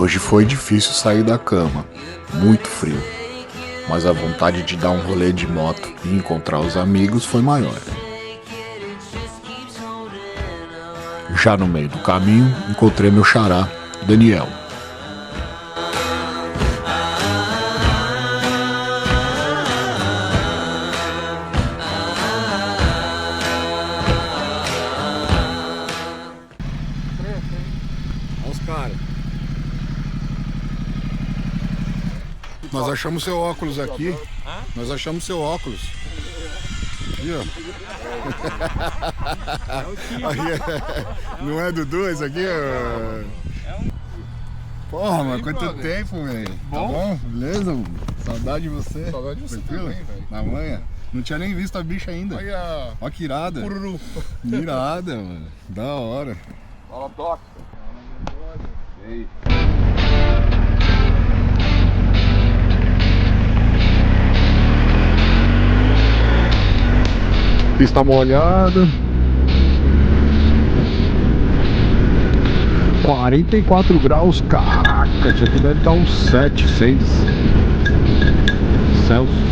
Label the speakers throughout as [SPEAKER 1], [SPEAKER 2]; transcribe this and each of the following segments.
[SPEAKER 1] Hoje foi difícil sair da cama, muito frio, mas a vontade de dar um rolê de moto e encontrar os amigos foi maior. Já no meio do caminho, encontrei meu xará, Daniel.
[SPEAKER 2] Olha os caras. Nós achamos seu óculos aqui. Nós achamos seu óculos. Aqui, ó. Não é Dudu esse aqui? Porra, mano, quanto tempo, velho. Tá bom? Beleza? Saudade de você.
[SPEAKER 3] Saudade de você também, velho.
[SPEAKER 2] Na manhã. Não tinha nem visto a bicha ainda. Olha que irada.
[SPEAKER 3] Cururu.
[SPEAKER 2] Irada, mano. Da hora.
[SPEAKER 3] Fala, Doc.
[SPEAKER 2] Ei. Pista molhada. 44 graus, caraca, isso aqui deve estar uns 7, 6 Celsius.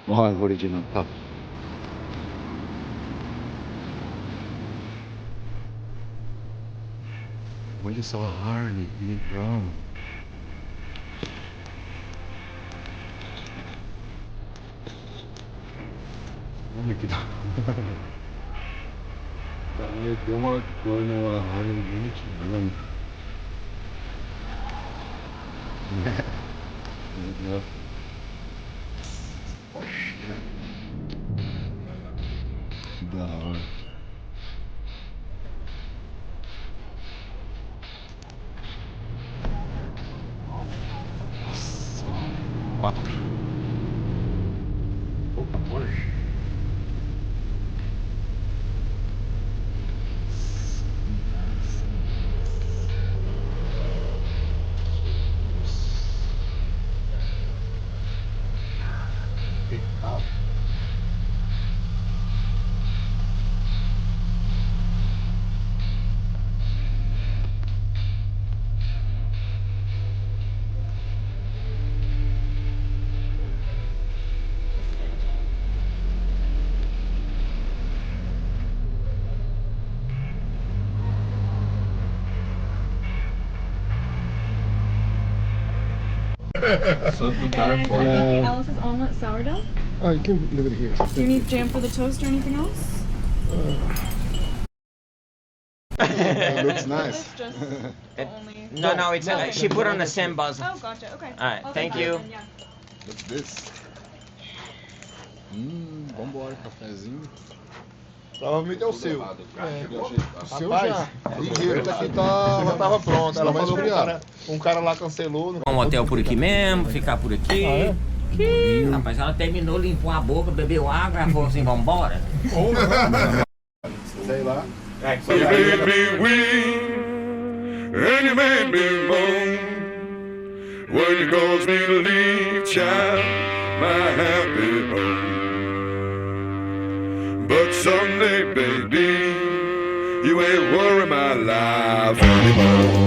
[SPEAKER 2] Olha a árvore de Natal. Olha só a árvore de Natal. Olha que da hora. Deu uma cor na árvore bonitinha. Da hora. Nossa. 4. Opa, Porsche.
[SPEAKER 4] Alice's omelet sourdough.
[SPEAKER 2] Oh, you can leave it here.
[SPEAKER 4] Do you need jam for the toast or anything else?
[SPEAKER 2] It looks nice.
[SPEAKER 4] Just only.
[SPEAKER 5] No, it's she put on the same buzz.
[SPEAKER 4] Oh, gotcha. Okay.
[SPEAKER 5] Alright,
[SPEAKER 4] I'll
[SPEAKER 5] thank
[SPEAKER 4] take
[SPEAKER 5] you.
[SPEAKER 4] that then, yeah.
[SPEAKER 2] What's this? Vambora, cafezinho.
[SPEAKER 3] Provavelmente é o seu.
[SPEAKER 2] O seu
[SPEAKER 3] Rapaz,
[SPEAKER 2] já.
[SPEAKER 3] ligeiro, aqui já tava pronto. Ela falou que um cara lá cancelou.
[SPEAKER 5] Vamos ao hotel por aqui mesmo, ficar por aqui. Rapaz, ela terminou, limpou a boca, bebeu água, ela falou assim, vambora.
[SPEAKER 2] Sei lá.
[SPEAKER 6] You made me weep, and you made me moan. When you caused me to leave, child, my happy home. But someday, baby, you ain't worry my life anymore.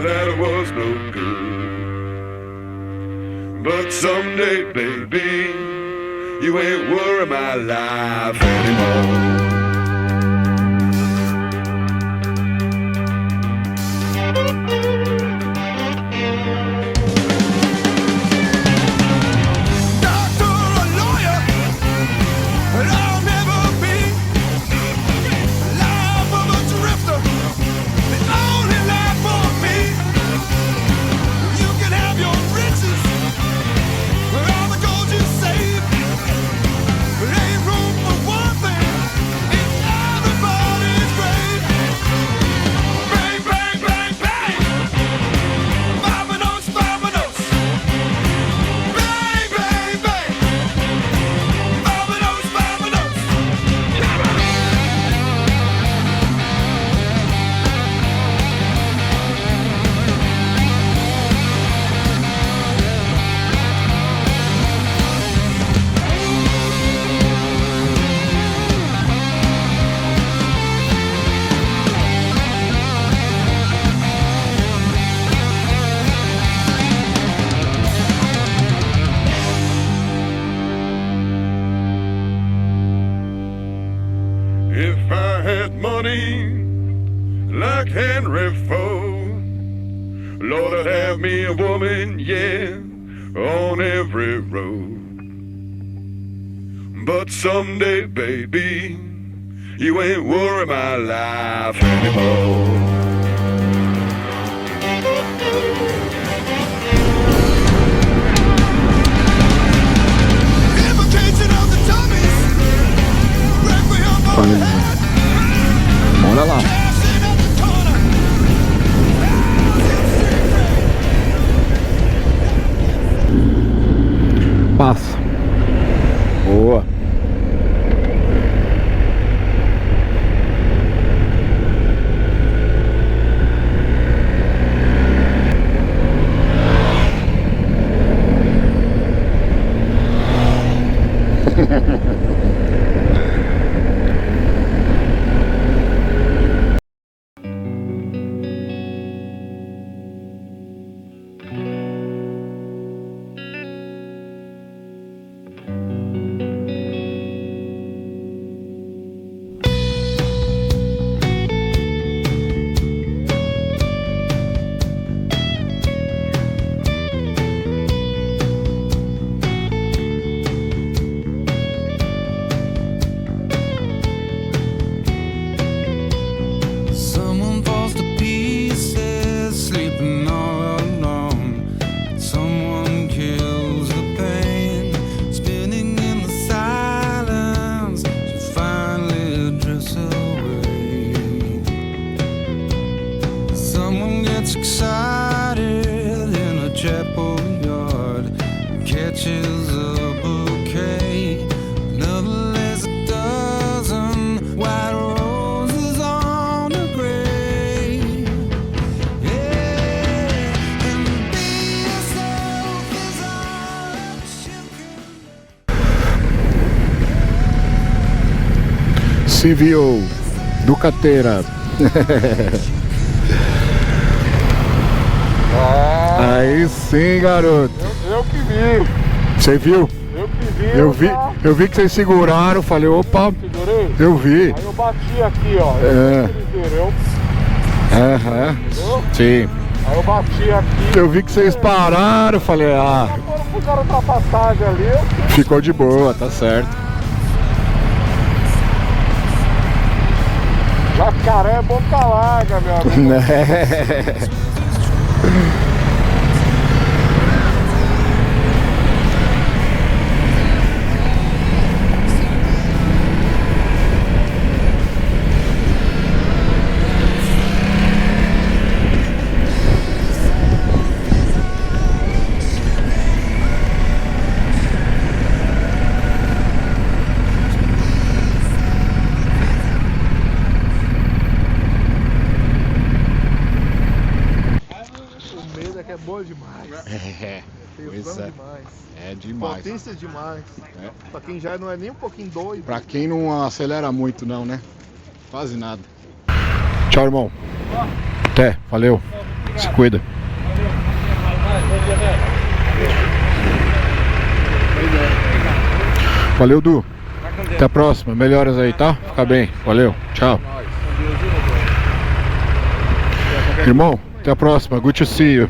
[SPEAKER 6] that was no good. But someday, baby, you ain't worry my life anymore. If I had money like Henry Ford, Lord, I'd have me a woman, yeah, on every road. But someday, baby, you ain't worry my life anymore.
[SPEAKER 1] Olha lá. Passa. Boa. Civil, Ducateira. Aí sim, garoto.
[SPEAKER 3] Eu que vi.
[SPEAKER 1] Você viu?
[SPEAKER 3] Eu que vi.
[SPEAKER 1] Eu vi que vocês seguraram, falei, opa.
[SPEAKER 3] Segurei?
[SPEAKER 1] Eu vi.
[SPEAKER 3] Aí eu bati aqui, ó.
[SPEAKER 1] Aham. Sim.
[SPEAKER 3] Aí eu bati aqui.
[SPEAKER 1] Eu vi que vocês pararam, falei, ah.
[SPEAKER 3] Quando fizeram ultrapassagem ali,
[SPEAKER 1] ficou de boa, tá certo.
[SPEAKER 3] Jacaré é boca larga, meu amigo. É boa demais.
[SPEAKER 1] Pois é.
[SPEAKER 3] Demais.
[SPEAKER 1] É demais.
[SPEAKER 3] Potência demais.
[SPEAKER 1] É.
[SPEAKER 3] Pra quem já não é nem um pouquinho doido.
[SPEAKER 1] Pra quem não acelera muito não, né? Quase nada. Tchau, irmão. Até, valeu. Se cuida. Valeu, Du. Até a próxima. Melhoras aí, tá? Fica bem. Valeu. Tchau. Irmão, até a próxima. Good to see you.